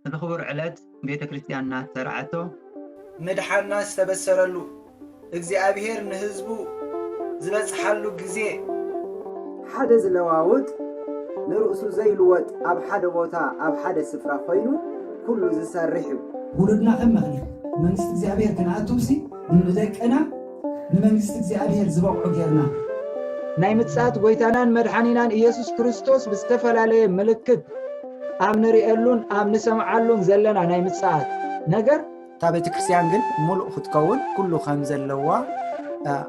الخبر علت بيت كريستياننا ترعته مدحنا استبسرلو እግዚአብሔር ንህዝቡ ዝበጽሐሉ ግዜ ሓደ ዝለዋውጥ ንርእሱ ዘይልወጥ ኣብ ሓደ ቦታ ኣብ ሓደ ስፍራ ኮይኑ ኩሉ ዝሰርሕ ውሉድና ከም መኽሊት መንግስቲ እግዚአብሔር ክንኣቱሲ ንደቀና ንመንግስቲ እግዚአብሔር ዝበቅዑ ጌርና ናይ ምጽአት ጎይታናን መድኃኒናን ኢየሱስ ክርስቶስ ብዝተፈላለየ ምልክት ኣብ ንሪኤሉን ኣብ ንሰምዓሉን ዘለና ናይ ምጽአት ነገር تا ቤተ ክርስቲያን ግን ሙሉእ ክትከውን ኩሉ ከም ዘለዋ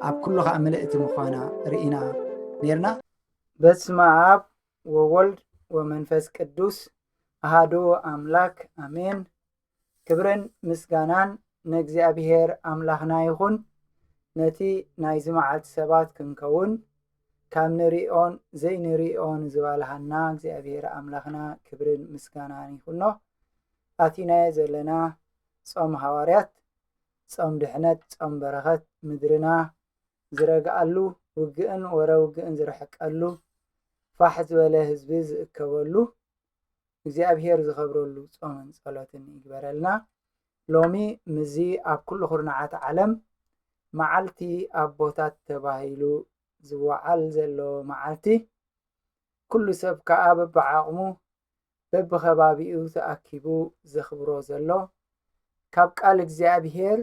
ኣብ ኩሉ ከዓ ምልእቲ ምዃና ርኢና ነርና። በስመ አብ ወወልድ ወመንፈስ ቅዱስ አሐዱ አምላክ አሜን። ክብርን ምስጋናን ንእግዚአብሔር አምላኽና ይኹን። ነቲ ናይ ዝመዓልቲ ሰባት ክንከውን ካብ ንሪኦን ዘይንሪኦን ዝበልሃና እግዚአብሔር አምላኽና ክብርን ምስጋናን ይኹኖ። ኣቲናየ ዘለና ጾም ሐዋርያት ጾም ድሕነት ጾም በረኸት ምድርና ዝረግአሉ ውግእን ወረውግእን ዝረሕቀሉ ፋሕ ዝበለ ህዝቢ ዝእከበሉ እግዚአብሔር ዝኸብረሉ ጾምን ጸሎትን ይግበረልና። ሎሚ ምዚ ኣብ ኩሉ ኩርናዓት ዓለም መዓልቲ ኣቦታት ተባሂሉ ዝወዓል ዘሎ መዓልቲ ኩሉ ሰብ ከዓ በብዓቕሙ በብኸባቢኡ ተኣኪቡ ዘኽብሮ ዘሎ ካብ ቃል እግዚአብሔር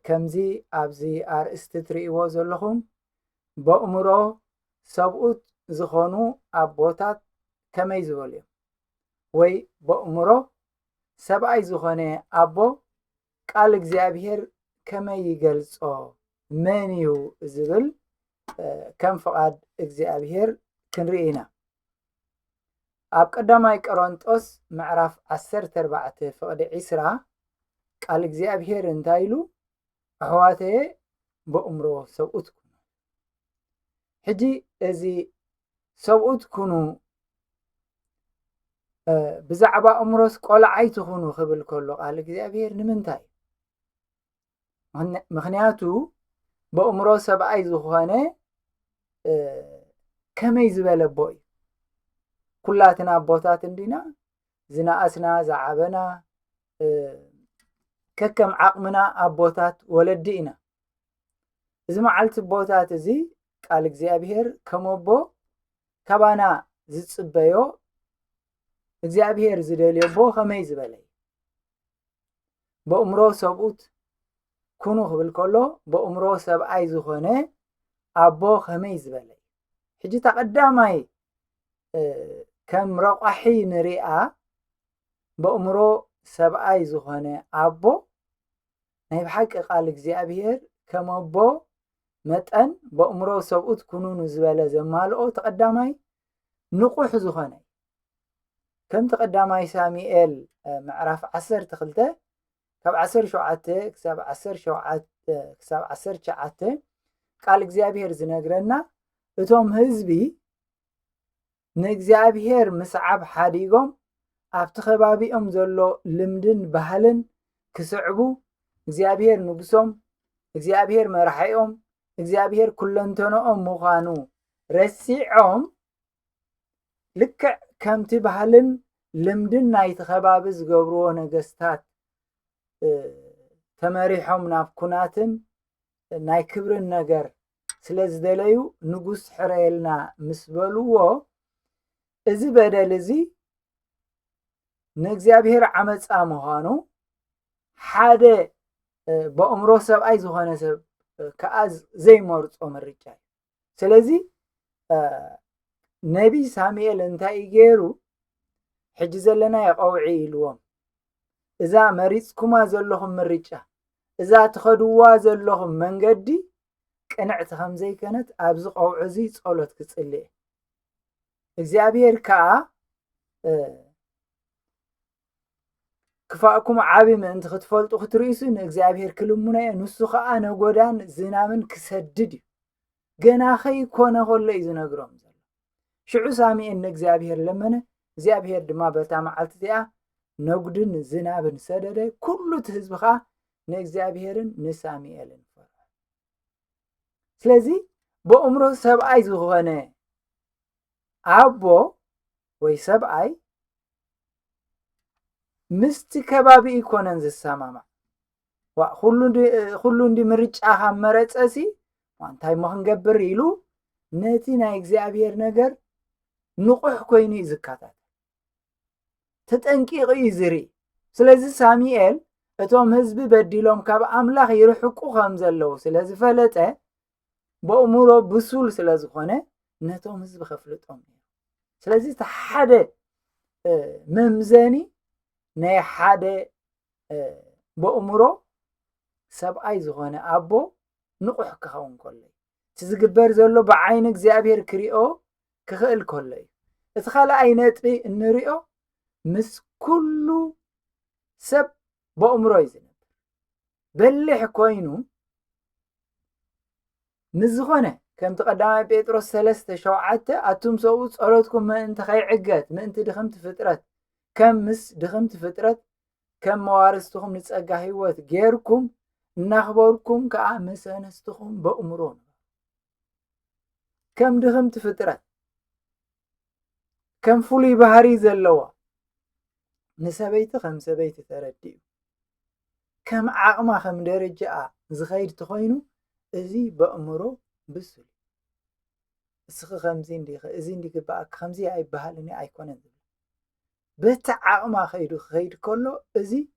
ከምዚ ኣብዚ ኣርእስቲ ትርእይዎ ዘለኹም በእምሮ ሰብኡት ዝኾኑ ኣቦታት ከመይ ዝበሉ እዮም ወይ በእምሮ ሰብኣይ ዝኾነ ኣቦ ቃል እግዚአብሔር ከመይ ይገልጾ መን እዩ ዝብል ከም ፍቓድ እግዚአብሔር ክንርኢ ኢና። ኣብ ቀዳማይ ቆሮንጦስ ምዕራፍ 14 ፍቕዲ 20 ቃል እግዚአብሔር እንታይ ኢሉ ኣሕዋተየ በእምሮ ሰብኡት ኩኑ። ሕጂ እዚ ሰብኡት ኩኑ ብዛዕባ እምሮስ ቆልዓይ ትኹኑ ክብል ከሎ ቃል እግዚአብሔር ንምንታይ? ምክንያቱ በእምሮ ሰብኣይ ዝኾነ ከመይ ዝበለ ኣቦ እዩ። ኩላትና ኣቦታት እንዲና ዝነኣስና ዝዓበና ከከም ዓቕምና ኣቦታት ወለዲ ኢና። እዚ መዓልቲ ቦታት እዚ ቃል እግዚአብሔር ከም ኣቦ ካባና ዝጽበዮ እግዚአብሔር ዝደልዮ ኣቦ ከመይ ዝበለ በእምሮ ሰብኡት ኩኑ ክብል ከሎ በእምሮ ሰብኣይ ዝኾነ ኣቦ ከመይ ዝበለ ሕጂ ተቐዳማይ ከም ረቋሒ ንሪኣ በእምሮ ሰብኣይ ዝኾነ ኣቦ ናይ ብሓቂ ቃል እግዚአብሔር ከም ኣቦ መጠን በእምሮ ሰብኡት ኩኑ ዝበለ ዘማልኦ ተቐዳማይ ንቑሕ ዝኾነ ከም ተቐዳማይ ሳሙኤል ምዕራፍ 12 ካብ 17 ክሳብ 19 ቃል እግዚአብሔር ዝነግረና እቶም ህዝቢ ንእግዚአብሔር ምስዓብ ሓዲጎም ኣብቲ ከባቢኦም ዘሎ ልምድን ባህልን ክስዕቡ እግዚአብሔር ንጉሶም እግዚአብሔር መራሒኦም እግዚአብሔር ኩለንተኖኦም ምዃኑ ረሲዖም ልክዕ ከምቲ ባህልን ልምድን ናይቲ ከባቢ ዝገብርዎ ነገስታት ተመሪሖም ናብ ኩናትን ናይ ክብርን ነገር ስለ ዝደለዩ ንጉስ ሕረየልና ምስ በልዎ እዚ በደል እዚ ንእግዚአብሔር ዓመፃ ምዃኑ ሓደ በእምሮ ሰብኣይ ዝኾነ ሰብ ከዓ ዘይመርፆ ምርጫ እዩ። ስለዚ ነቢ ሳሙኤል እንታይ ገይሩ ሕጂ ዘለና የቐውዒ ኢልዎም እዛ መሪፅኩማ ዘለኹም ምርጫ እዛ ትኸድዋ ዘለኹም መንገዲ ቅንዕቲ ከም ዘይኮነት ኣብዚ ቀውዒ እዚ ጸሎት ክጽልይ እግዚአብሔር ከዓ ክፋእኩም ዓቢ ምእንቲ ክትፈልጡ ክትርእሱ ንእግዚአብሔር ክልሙና እየ ንሱ ከዓ ነጎዳን ዝናብን ክሰድድ እዩ ገና ኸይኮነ ከሎ እዩ ዝነግሮም ዘሎ። ሽዑ ሳሙኤል ንእግዚአብሔር ለመነ እግዚአብሔር ድማ በታ መዓልቲ እዚኣ ነጉድን ዝናብን ሰደደ ኩሉ እቲ ህዝቢ ከዓ ንእግዚአብሔርን ንሳሙኤልን ፈርሑ። ስለዚ በእምሮ ሰብኣይ ዝኾነ ኣቦ ወይ ሰብኣይ مستي كبابي يكونن زساماما كلون دي مرجعها مرت أسي وانتاي مخنقبر إلو نتي نا إغزابير نجر نقح كويني زكاتات تتنكي غيزري سلازي ساميئل اتوم هزبي بديلوم كاب أملاخ يرحقو خمزلو سلازي فلته بأمورو بسول سلازي خونه نتوم هزبي خفلتهم سلازي تحاده ممزاني ناي حاده بأمورو سبعي زخونه أبو نقح كخون كله تزقبر زلو بعين إغزابير كريئو كخيل كله اتخال عينات بي النريئو مس كله سب بأمرو يزن بلح كوينو نزخونه كم تقدم بيتروس 3 شوعته أتوم سووا صلاتكم ما انت خي عقات ما انت دخمت فترات كم مس دخمت فترات كم موارستكم نتصقى هيوت غيركم نخبركم كأمس أنستكم بأمرون كم دخمت فترات كم فولي بحري زلوا نسبيت 5 بيت ترديو كم عقما 5 درجة زخير تخوينو ازي بأمرو بسل اسخ 50 دي ازين دي بقى 50 اي بحالني ايكونن بتعقما خيد كله ازي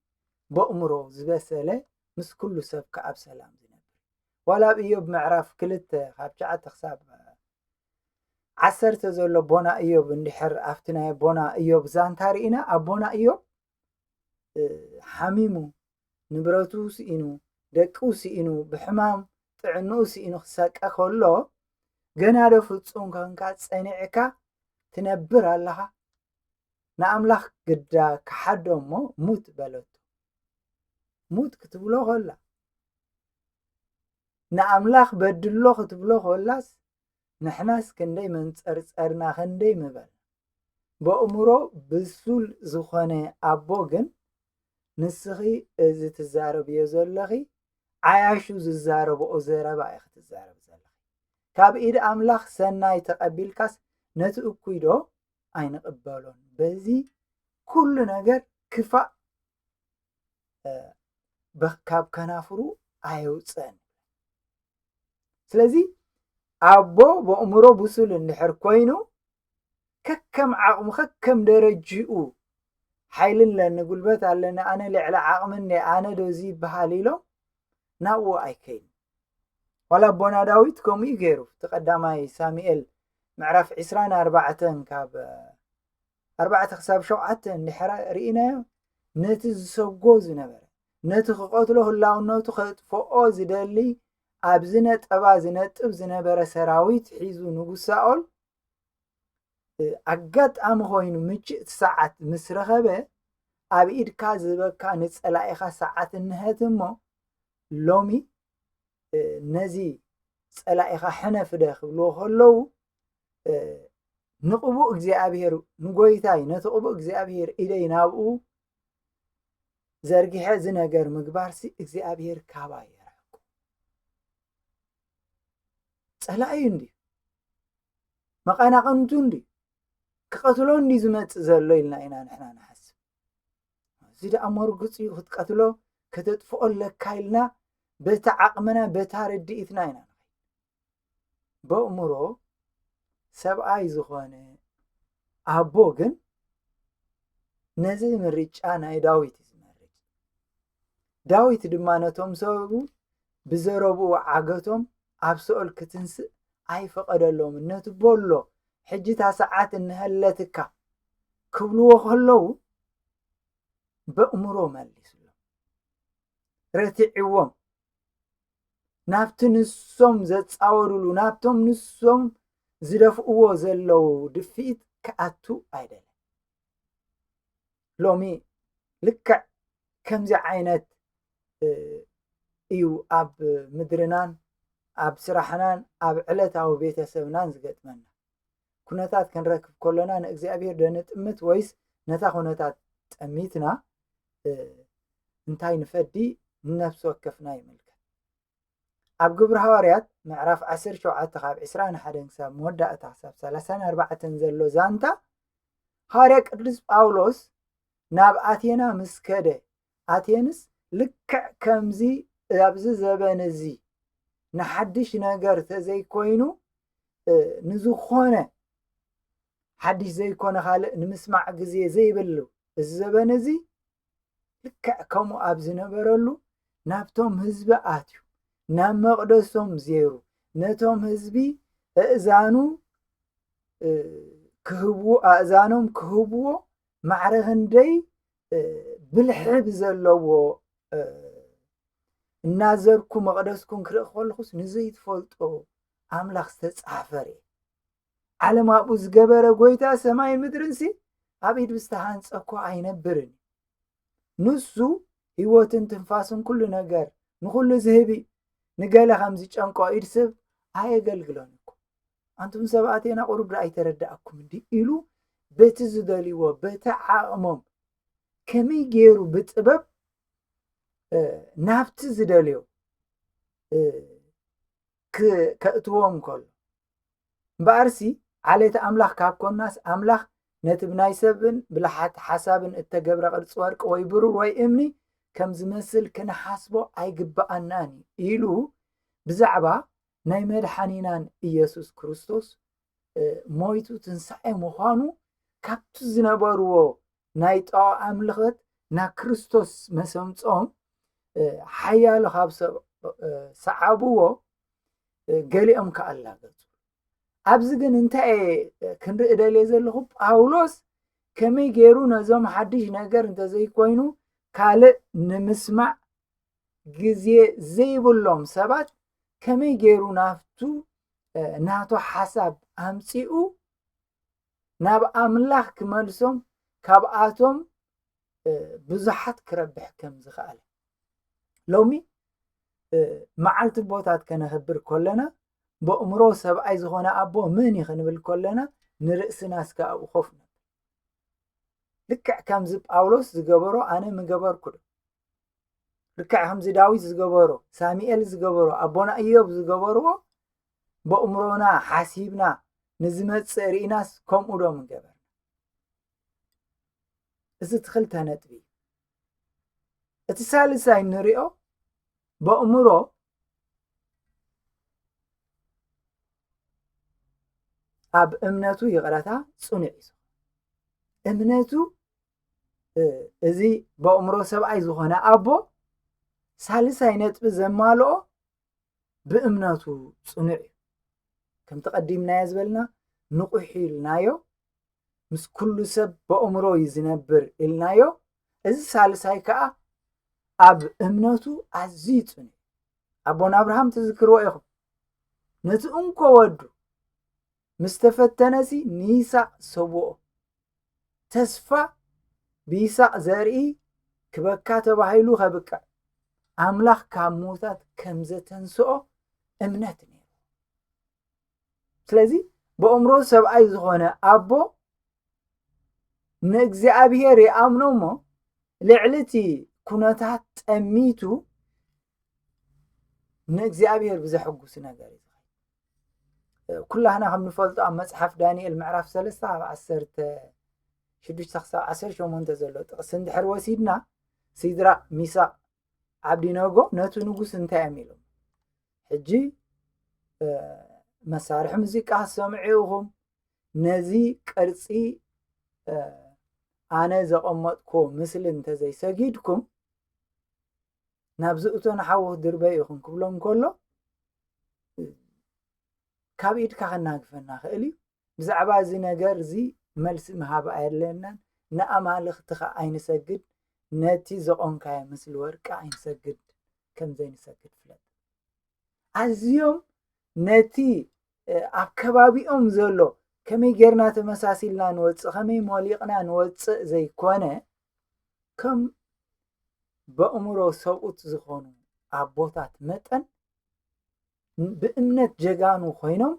بأمرو زبسله مس كل سب كعب سلام زنبر ولا بيوب معرف كلت خابجعت حساب 10 زلو بونا ايوب اندحر افتنا بونا ايوب زانتارينا ابونا ايوب حميمو نبرتو سينو دقو سينو بحمام طعنو سينو خساقا كله غنا دفصون كانكا صنيعكا تنبر الله ناملاخ قدا كحدمو موت بلوت موت كتبلو خلا ناملاخ بدلو كتبلو خلاص نحناس كندي منصرصرنا خندي مبل بأمرو بسول زخونه ابوغن نسخي از تزارب يزلخي عايشو ززارب اوزرب ايخ تزارب زلخي كاب ايد املاخ سناي تقبلكاس نتؤكيدو اين قبالون بزي كل نجر كفا بكاب كنافرو ايوصن سلازي ابو بأمرو بسول النحر كوينو ككم عقم ككم درجئو حيل لنا قلبت علينا انا لعلى عقمني انا دوزي بحاليلو ناو ايكين ولا بونا داويت كوم يغيرو تقدماي ساميئيل معرف 24 كاب 4 حساب شوعته نحرا رينا نتز سوغوز نبر نتخ قتلو هلاونتو خطفو زدلي ابزنه طبازنه طبزنه بر سراويت حيزو نغوس ساول اغات ام خوينو مچ ساعات مسرخبه ابيد كازبكا نصلايخا ساعات نهتمو لومي نزي صلايخا حنف دخلو خلو نقبو እግዚአብሔር ንጎይታይ ነተقبو እግዚአብሔር ኢደይ ናብኡ ዘርጊሐ ዝነገር ምግባርሲ እግዚአብሔር ካባ ይራቁ ጸላይ እንዲ መቃናቀንቱ እንዲ ከቀትሎ እንዲ ዝመጽ ዘሎ ኢልና ኢና ንሕና ንሐስብ ዝዳ አመርግጽ ይኽትቀትሎ ከተጥፍኦ ለካይልና በተዓቅመና በታረዲኢትና ኢና በእምሮ ሰብአይ ዝኾነ አቦ ግን ነዚ ምርጫ ናይ ዳዊት ዝመርጭ ዳዊት ድማ ነቶም ሰበቡ ብዘረቡ ዓገቶም ኣብ ሰኦል ክትንስእ ኣይፈቀደሎም ነቲ ቦሎ ሕጂታ ሰዓት እንህለትካ ክብልዎ ከለው በእምሮ መሊስሎ ረቲዕዎም ናብቲ ንሶም ዘጻወሩሉ ናብቶም ንሶም ዝደፍእዎ ዘለው ድፊት ከአቱ አይደለም ሎሚ ልክዕ ከምዚ ዓይነት እዩ ኣብ ምድርናን ኣብ ስራሕናን ኣብ ዕለታዊ ቤተሰብናን ዝገጥመና ኩነታት ክንረክብ ከለና ንእግዚአብሔር ደንጥምት ወይስ ነታ ኩነታት ጠሚትና እንታይ ንፈዲ ነፍስ ወከፍና ይምልከት ኣብ ግብረ ሐዋርያት ምዕራፍ 17 ካብ 21 ክሳብ መወዳእታ ክሳብ 34 ዘሎ ዛንታ ሐዋርያ ቅዱስ ጳውሎስ ናብ ኣቴና ምስ ከደ ኣቴንስ ልክዕ ከምዚ ኣብዚ ዘበን እዚ ንሓድሽ ነገር ተዘይኮይኑ ንዝኾነ ሓድሽ ዘይኮነ ካልእ ንምስማዕ ግዜ ዘይብሉ እዚ ዘበን እዚ ልክዕ ከምኡ ኣብ ዝነበረሉ ናብቶም ህዝቢ ኣትዩ ናብ መቕደሶም ዜሩ ነቶም ህዝቢ ኣእዛኖም ክህብዎ ማዕረ ክንደይ ብልሕብ ዘለዎ እናዘርኩ መቕደስኩም ክርኢ ከለኹስ ንዘይትፈልጦ ኣምላኽ ዝተፃፈረ ዓለም ኣብኡ ዝገበረ ጎይታ ሰማይን ምድርንሲ ኣብ ኢድ ብዝተሃንፀ እኮ ኣይነብርን ንሱ ህይወትን ትንፋስን ኩሉ ነገር ንኩሉ ዝህቢ ንገለ ከምዚ ጨንቆ ኢድ ሰብ ኣየገልግሎን እኮ አንቱም ሰብኣቴና ቁርብ ኣይተረዳእኩም እንዲ ኢሉ በቲ ዝደልይዎ በቲ ዓቕሞም ከመይ ገይሩ ብጥበብ ናብቲ ዝደልዮ ከእትዎም ከሎ እምበኣርሲ ዓሌት ኣምላኽ ካብ ኮናስ ኣምላኽ ነቲ ብናይ ሰብን ብልሓት ሓሳብን እተገብረ ቅርፂ ወርቂ ወይ ብሩር ወይ እምኒ ከም ዝመስል ክንሓስቦ ኣይግባኣናን ኢሉ ብዛዕባ ናይ መድሓኒናን ኢየሱስ ክርስቶስ ሞይቱ ትንሳኤ ምዃኑ ካብቲ ዝነበርዎ ናይ ጣዖ ኣምልኸት ናብ ክርስቶስ መሰምፆም ሓያሎ ካብ ሰብ ሰዓብዎ ገሊኦም ከኣላገፁ ኣብዚ ግን እንታይ ክንርኢ ደልየ ዘለኹ ጳውሎስ ከመይ ገይሩ ነዞም ሓድሽ ነገር እንተዘይኮይኑ ካልእ ንምስማዕ ግዜ ዘይብሎም ሰባት ከመይ ገይሩ ናቱ ሓሳብ ኣምፂኡ ናብ ኣምላኽ ክመልሶም ካብኣቶም ብዙሓት ክረብሕ ከም ዝኽኣለ ሎሚ መዓልቲ ቦታት ከነኽብር ከለና በእምሮ ሰብኣይ ዝኾነ ኣቦ ምን ይኽንብል ከለና ንርእስና እስከ ኣብኡ ኮፍ ነብል ልክዕ ከምዚ ጳውሎስ ዝገበሮ ኣነ ምገበርኩ ዶ ልክዕ ከምዚ ዳዊት ዝገበሮ ሳሙኤል ዝገበሮ ኣቦና ኢዮብ ዝገበርዎ በእምሮና ሓሲብና ንዝመፅእ ርኢናስ ከምኡ ዶ ምገበር እዚ ትኽልተ ነጥቢ እቲ ሳልሳይ ንሪኦ በእምሮ ኣብ እምነቱ ይቕረታ ጽኑዕ እዩ እምነቱ እዚ በእምሮ ሰብኣይ ዝኾነ ኣቦ ሳልሳይ ነጥቢ ዘማልኦ ብእምነቱ ጽኑዕ እዩ ከም ተቐዲምናዮ ዝበልና ንቑሕ ኢልናዮ ምስ ኩሉ ሰብ በእምሮ እዩ ዝነብር ኢልናዮ እዚ ሳልሳይ ከዓ ኣብ እምነቱ ኣዝዩ ጽኑዕ ኣቦና ኣብርሃም ትዝክርዎ ኢኹም ነቲ እንኮ ወዱ ምስ ተፈተነሲ ንይስሐቅ ሰውኦ ተስፋ ብይስሐቅ ዘርኢ ክበካ ተባሂሉ ከብቅዕ ኣምላኽ ካብ ሞታት ከም ዘተንስኦ እምነት ነይሩ ስለዚ በእምሮ ሰብኣይ ዝኾነ ኣቦ ንእግዚኣብሔር ይኣምኖ እሞ ልዕልቲ ኩነታት ጠሚቱ ንእግዚኣብሔር ብዘሐጉስ ነገር እዩ ኩላህና ከም ንፈልጦ ኣብ መፅሓፍ ዳንኤል ምዕራፍ 3 ኣብ 16-18 ዘሎ ጥቕሲ እንድሕር ወሲድና ሲድራቅ ሚሳቅ ዓብዲነጎ ነቲ ንጉስ እንታይ እዮም ኢሎም ሕጂ መሳርሒ ሙዚቃ ሰምዑ ኢኹም ነዚ ቅርፂ ኣነ ዘቐመጥኮ ምስሊ እንተዘይሰጊድኩም ናብዚ እቶን ሓወኽ ድርበይ ኢኹም ክብሎም ከሎ ካብ ኢድካ ከናግፈና ክእል እዩ ብዛዕባ እዚ ነገር እዚ መልሲ ምሃብ ኣየድለየናን ንኣማልኽቲ ኣይንሰግድ ነቲ ዘቆምካዮ ምስሊ ወርቂ ኣይንሰግድ ከም ዘይንሰግድ ፍለጥ ኣዝዮም ነቲ ኣብ ከባቢኦም ዘሎ ከመይ ጌርና ተመሳሲልና ንወፅእ ከመይ ሞሊቕና ንወፅእ ዘይኮነ ከም በእምሮ ሰብኡት ዝኾኑ ኣቦታት መጠን ብእምነት ጀጋኑ ኮይኖም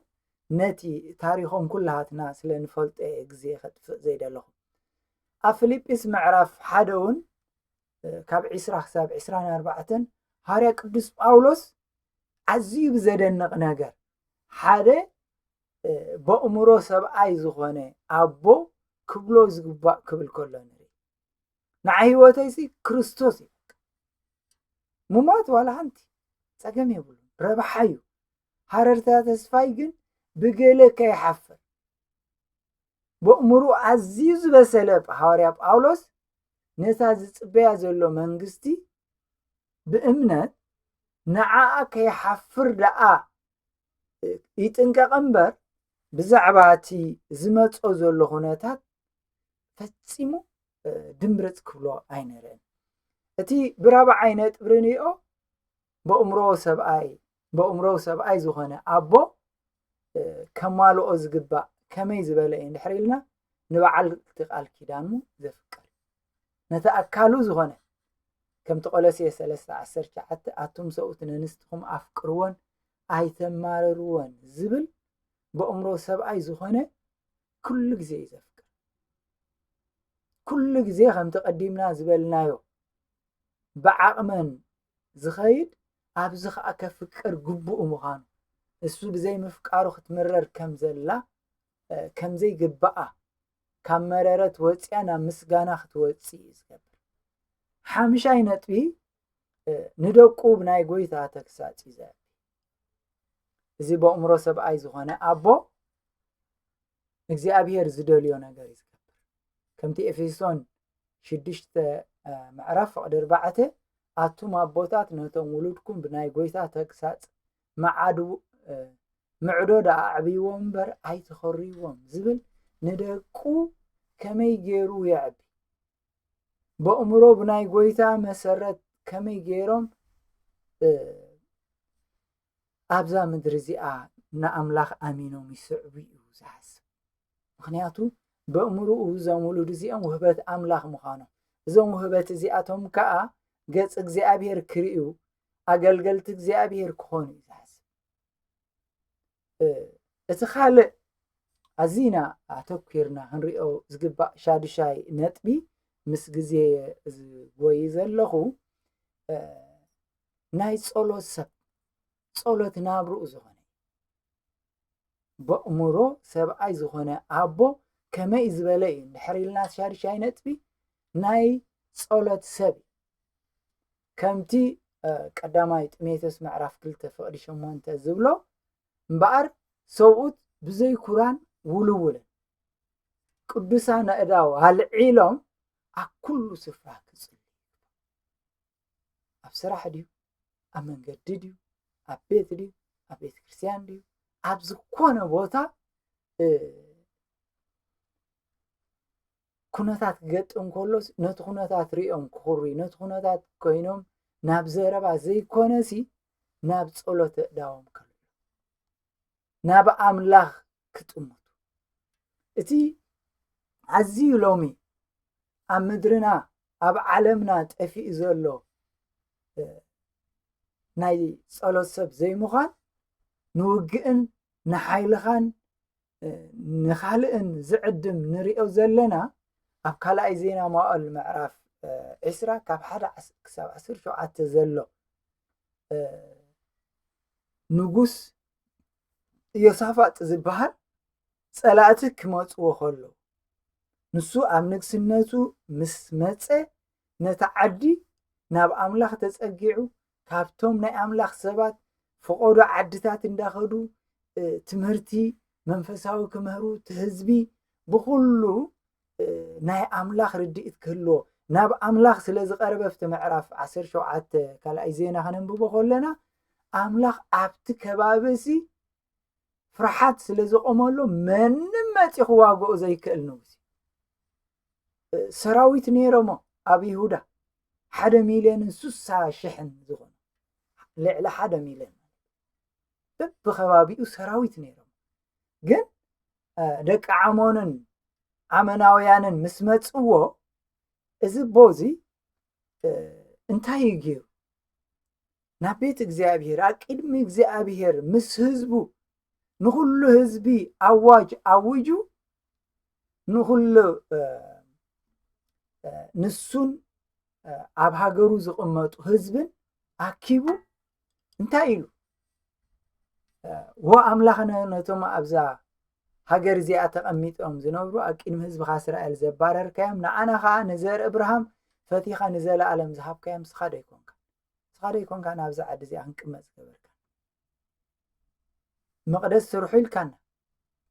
ነቲ ታሪኾም ኩላሃትና ስለ ንፈልጦ ግዜ ከጥፍእ ዘይደለኹም ኣብ ፊልጵስ ምዕራፍ 1 እውን ካብ 20 ክሳብ 24 ሃርያ ቅዱስ ጳውሎስ ኣዝዩ ብዘደንቕ ነገር ሓደ በእምሮ ሰብኣይ ዝኾነ ኣቦ ክብሎ ዝግባእ ክብል ከሎ ንርኢ ንዓሂወተይሲ ክርስቶስ ይበቅ ሙማት ዋላ ሓንቲ ፀገም የብሉ ረብሓ እዩ ሓረርታ ተስፋይ ግን ብገለ ከይሓፍር በእምሩ ኣዝዩ ዝበሰለ ሐዋርያ ጳውሎስ ነታ ዝፅበያ ዘሎ መንግስቲ ብእምነት ንዓኣ ከይሓፍር ደኣ ይጥንቀቕ እምበር ብዛዕባ እቲ ዝመፆ ዘሎ ኩነታት ፈፂሙ ድምረፅ ክብሎ ኣይነርአን እቲ ብራብዓይ ነጥብ ርኒኦ በእምሮ ሰብኣይ ዝኾነ ኣቦ ከማልኦ ዝግባእ ከመይ ዝበለ እዩ እንድሕር ኢልና ንበዓል ቃል ኪዳኑ ዘፍቅር ነቲ ኣካሉ ዝኾነ ከምቲ ቆሎስየ 3:19 ኣቱም ሰብኡት ንንስትኹም ኣፍቅርዎን ኣይተማረርዎን ዝብል በእምሮ ሰብኣይ ዝኾነ ኩሉ ግዜ እዩ ዘፍቅር ኩሉ ግዜ ከምቲ ቀዲምና ዝበልናዮ ብዓቕመን ዝኸይድ ኣብዚ ከዓ ከፍቅር ግቡእ ምዃኑ እሱ ብዘይ ምፍቃሩ ክትምረር ከም ዘላ ከምዘይ ግባኣ ካብ መረረት ወፅያ ናብ ምስጋና ክትወፅእ እዩ ዝገብር ሓምሻይ ነጥቢ ንደቁ ብናይ ጎይታ ተግሳፅ እዩ ዘርኢ እዚ በእምሮ ሰብኣይ ዝኾነ ኣቦ እግዚኣብሔር ዝደልዮ ነገር እዩ ዝገብር ከምቲ ኤፌሶን 6 ምዕራፍ 4 ኣቱም ኣቦታት ነቶም ውሉድኩም ብናይ ጎይታ ተግሳፅ ምዕዶ ኣዕብይዎም እምበር ኣይትኸርይዎም ዝብል ንደቁ ከመይ ገይሩ የዕቢ በእምሮ ብናይ ጎይታ መሰረት ከመይ ገይሮም ኣብዛ ምድሪ እዚኣ ንኣምላኽ ኣሚኖም ይስዕቡ እዩ ዝሓስብ ምክንያቱ በእምርኡ እዞም ውሉድ እዚኦም ውህበት ኣምላኽ ምዃኖም እዞም ውህበት እዚኣቶም ከዓ ገጽ እግዚኣብሔር ክርእዩ ኣገልገልቲ እግዚኣብሔር ክኾኑ እዩ ዝሓስብ እቲ ካልእ ኣዚና ኣተኪርና ክንሪኦ ዝግባእ ሻድሻይ ነጥቢ ምስ ግዜ ዝጎይ ዘለኹ ናይ ጸሎት ሰብ ጸሎት ናብርኡ ዝኾነ በእምሮ ሰብኣይ ዝኾነ ኣቦ ከመይ ዝበለ እዩ እንድሕር ኢልና ሻድሻይ ነጥቢ ናይ ጸሎት ሰብ ከምቲ ቀዳማይ ጢሞቴዎስ ምዕራፍ 2:8 ዝብሎ እምበኣር ሰብኡት ብዘይ ኩራን ውልውልን ቅዱሳን ኣእዳው ኣልዒሎም ኣብ ኩሉ ስፍራ ክጽልዩ ኣብ ስራሕ ድዩ ኣብ መንገዲ ድዩ ኣብ ቤት ድዩ ኣብ ቤተ ክርስቲያን ድዩ ኣብ ዝኾነ ቦታ ኩነታት ክገጥም ከሎስ ነቲ ኩነታት ሪኦም ክኽሩይ ነቲ ኩነታት ኮይኖም ናብ ዘረባ ዘይኮነሲ ናብ ጸሎት ኣእዳዎም ከሎ ናብ ኣምላኽ ክጥምቱ እቲ ኣዝዩ ሎሚ ኣብ ምድርና ኣብ ዓለምና ጠፊኡ ዘሎ ናይ ጸሎት ሰብ ዘይምዃን ንውግእን ንሓይልኻን ንኻልእን ዝዕድም ንሪኦ ዘለና ኣብ ካልኣይ ዜና መዋዕል ምዕራፍ 20 ካብ 1 ክሳብ 17 ዘሎ ንጉስ ዮሳፋጥ ዝበሃል ጸላእቲ ክመጽዎ ከሎ ንሱ ኣብ ንግስነቱ ምስ መፀ ነታ ዓዲ ናብ ኣምላኽ ተጸጊዑ ካብቶም ናይ ኣምላኽ ሰባት ፈቆዶ ዓድታት እንዳኸዱ ትምህርቲ መንፈሳዊ ክምህሩ ትህዝቢ ብኩሉ ናይ ኣምላኽ ርድኢት ክህልዎ ናብ ኣምላኽ ስለ ዝቐረበ ፍቲ ምዕራፍ 17 ካልኣይ ዜና ከነንብቦ ከለና ኣምላኽ ኣብቲ ከባቢሲ ፍርሓት ስለ ዝቆመሎ መንም መፂ ክዋግኦ ዘይክእል ንጉስ ሰራዊት ነይሮሞ ኣብ ይሁዳ 1,060,000 ዝኾኑ ልዕሊ 1,000,000 በብኸባቢኡ ሰራዊት ነይሮም ግን ደቂ ዓሞንን ዓመናውያንን ምስ መፅዎ እዚ ቦዚ እንታይ ገይሩ ናብ ቤት እግዚአብሔር ኣቅድሚ እግዚአብሔር ምስ ህዝቡ ንኩሉ ህዝቢ ኣዋጅ ኣውጁ ንኩሉ ንሱን ኣብ ሃገሩ ዝቕመጡ ህዝብን ኣኪቡ እንታይ ኢሉ ወኣምላኽና ነቶም ኣብዛ ሃገር እዚኣ ተቐሚጦም ዝነብሩ ኣቅድሚ ህዝብኻ እስራኤል ዘባረርካዮም ንኣና ከዓ ንዘር እብርሃም فتيخا نزل عالم زهاب كيام سخادة يكون كان أبزع عدزي عنك مزقبر كان مقدس سرحيل كان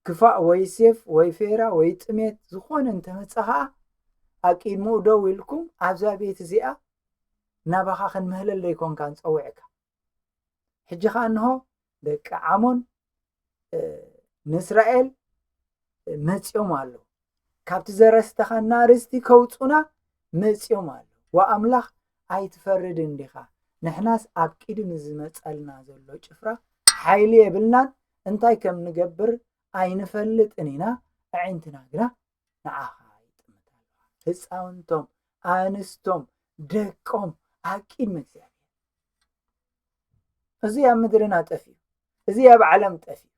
كفاء ويسيف ويفيرا ويتميت زخون انت متصحا أكيد مو دويلكم أبزع بيت زيئة نابخا خن مهل اللي يكون كان صوعك حجخا أنه دك عمون نسرائيل مصيوم አለው ካብቲ ዘረስተኻና ርስቲ ከውጹና መጽዮም አለው ወአምላኽ ኣይትፈርድ እንዲኻ ንሕናስ ኣብ ቅድሚ ዝመጸልና ዘሎ ጭፍራ ሓይሊ የብልናን እንታይ ከም ንገብር ኣይንፈልጥን ኢና ኣዒንትና ግና ንዓኻ ይጥምታሉ ህፃውንቶም ኣንስቶም ደቆም ኣብ ቅድሚ እግዚአብሔር እዚ ኣብ ምድርና ጠፍዩ እዚ ኣብ ዓለም ጠፍዩ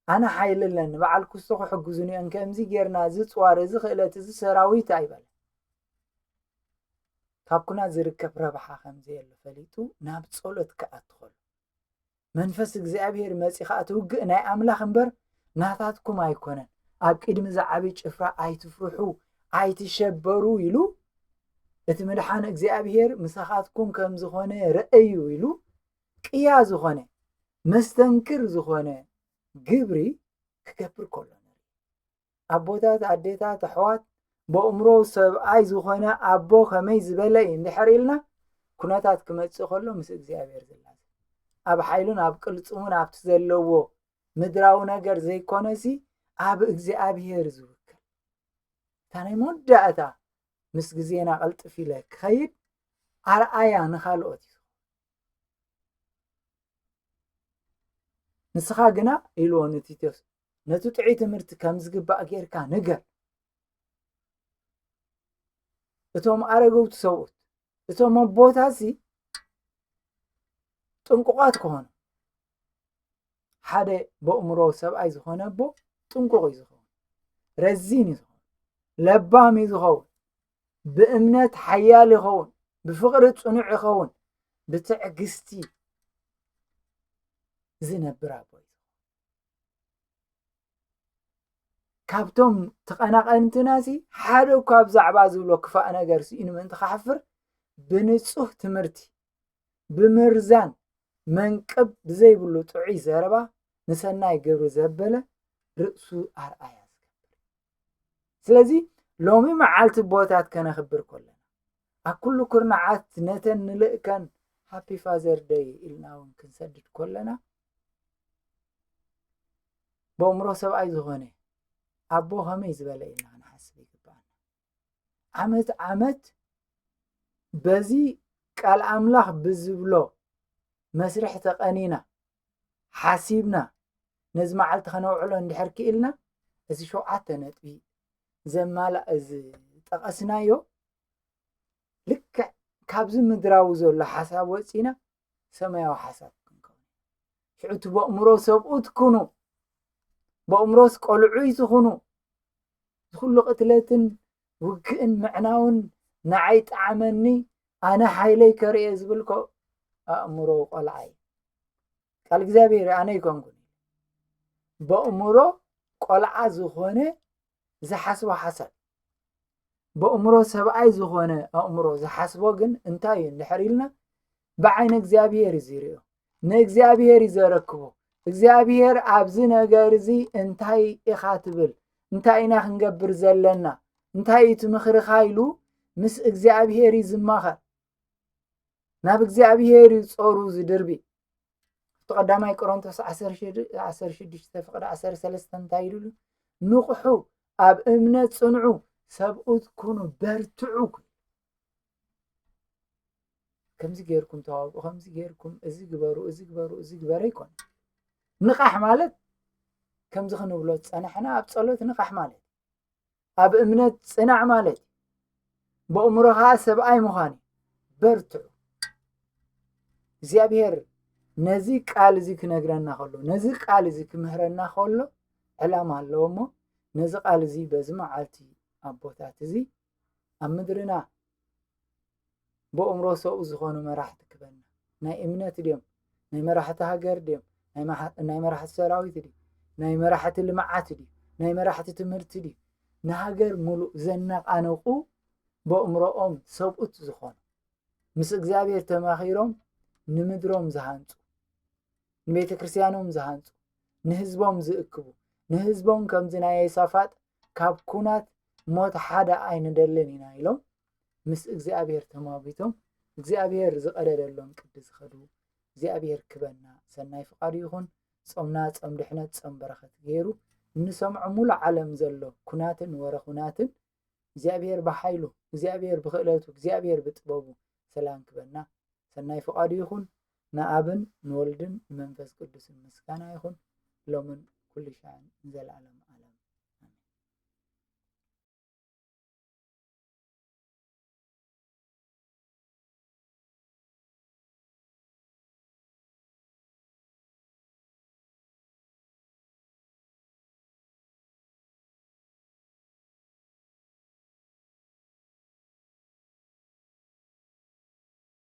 أنا حايل لنا بعد كسوق حجزني أن كم زي جرنا زي صوار زي خلات زي سراوي تايبل كابكنا زرك بربحة خمسة اللي فليتو نابت صولت كأدخل منفسك زي أبير مسيخ أتوج أنا أملا خنبر نهاتكم أيكونن أكيد مزعبيش إفرا أي تفرحوا أي تشبروا يلو اتمدحان زي أبير مساخاتكم كم زخانة رأيو يلو كيا زخانة مستنكر زخانة جبري كبر كلنا أبوتات عديتات حوات بأمره سب عايز وخنا أبو خميز بلاين لحريلنا كنا تات كم تسخلوا مسك زي أبير زلنا أب حيلون أب كل تصومون أب تزلوا مدراونا جر زي كونسي أب زي أبير زوك ثاني مدة أتا مسك زينا قلت في لك خير على آية نخلوتي نسخة جنا إلو نتيتوس نتوتعي تمرت كم زجبا أجيركا نجر اتوم أرجو تسوت اتوم بوتاسي تنققات كهون حدا بأمره سبعي زخون بو تنقق يزخون رزين يزخون لبام يزخون بأمنات حيال يخون بفقرة صنع يخون بتعقستي زين برابو كابتم تقناق انتناسي حادو كاب زعبا زبلو كفاء نغرسي إنو من تخحفر بنصوح تمرتي بمرزان منقب بزي بلو طعي زربا نسناي قبر زبلة رأسو أرآيا سلازي لومي معالت بوتات كان أخبر كلنا أكل كرنعات نتن نلقن هابي فازر داي إلنا ونكن سدد كلنا بأمره سبعي زغني أبو هميز بلاينا نحسب يقبعنا عمت بزي قال أملاح بزبلو مسرح تقنينا حاسبنا نزمع على تخنوعلو ندحركي إلنا إذا شو عتنت بي زمالا إذا تقسنا يو لك كابز مدراوزو لحساب وسينا سمايا حساب شو تبقى أمره سبقو تكونوا بأمروس قلعوي زخونو زخلو قتلاتن وقئن معناون نعيت عمني أنا حيلي كريز بالكو أمرو قلعي قال إكزابيري أنا يكون كوني بأمرو قلعا زخونة زحسوا حسن بأمرو سبعي زخونة أمرو زحسوا قن انتاين لحريلنا بعين إكزابيري زيريو نإكزابيري زاركبو እግዚአብሔር ኣብዚ ነገር እዚ እንታይ ኢኻ ትብል እንታይ ኢና ክንገብር ዘለና እንታይ እቲ ምኽርኻ ኢሉ ምስ እግዚአብሔር ይዝማኸር ናብ እግዚአብሔር ይጾሩ ዝድርቢ ተቀዳማይ ቆሮንቶስ 16 ፍቅደ 13 እንታይ ኢሉ ንቑሑ ኣብ እምነት ጽንዑ ሰብኡት ኩኑ በርትዑ ከምዚ ጌርኩም ተዋብኡ ከምዚ ጌርኩም እዚ ግበሩ እዚ ግበሩ እዚ ግበረ ይኮን نقح مالت كم زخنو بلوت أنا حنا أبصلت نقح مالت أب إمنت صنع مالت بأمرها سبعي مخاني برتعو زيابير نزيك قال زيك نقرنا خلو نزيك قال زيك مهرنا خلو علام هلومو نزيك قال زي بزمع عالتي أبوتات زي أمدرنا بأمره سوء زخونو مراحة كبنا ناي إمنت اليوم ناي مراحة هاجر اليوم ناي مراحة سراويت دي ناي مراحة المعات دي ناي مراحة تمرت دي نهاجر ملو زنق أنوقو بأمرؤهم سبقت زخون مس እግዚአብሔር ተማኺሮም ንምድሮም ዝሃንጹ ንቤተ ክርስቲያኖም ዝሃንጹ ንህዝቦም ዝእክቡ ንህዝቦም ከምዚ ናይ የሳፋጥ ካብ ኩናት ሞት ሓደ ኣይንደልን ኢና ኢሎም ምስ እግዚአብሔር ተማቢቶም እግዚአብሔር ዝቀደደሎም ቅዲ ዝኸዱ እግዚአብሔር ክበና ሰናይ ፍቃዱ ይኹን ጾምና ጾም ድሕነት ጾም በረኸት ገይሩ እንሰምዖ ሙሉ ዓለም ዘሎ ኩናትን ወረኹናትን እግዚአብሔር በኃይሉ እግዚአብሔር ብኽእለቱ እግዚአብሔር ብጥበቡ ሰላም ክበና ሰናይ ፍቃዱ ይኹን ንአብን ንወልድን መንፈስ ቅዱስን ምስጋና ይኹን ሎምን ኩሉ ሻዕን ዘለዓለም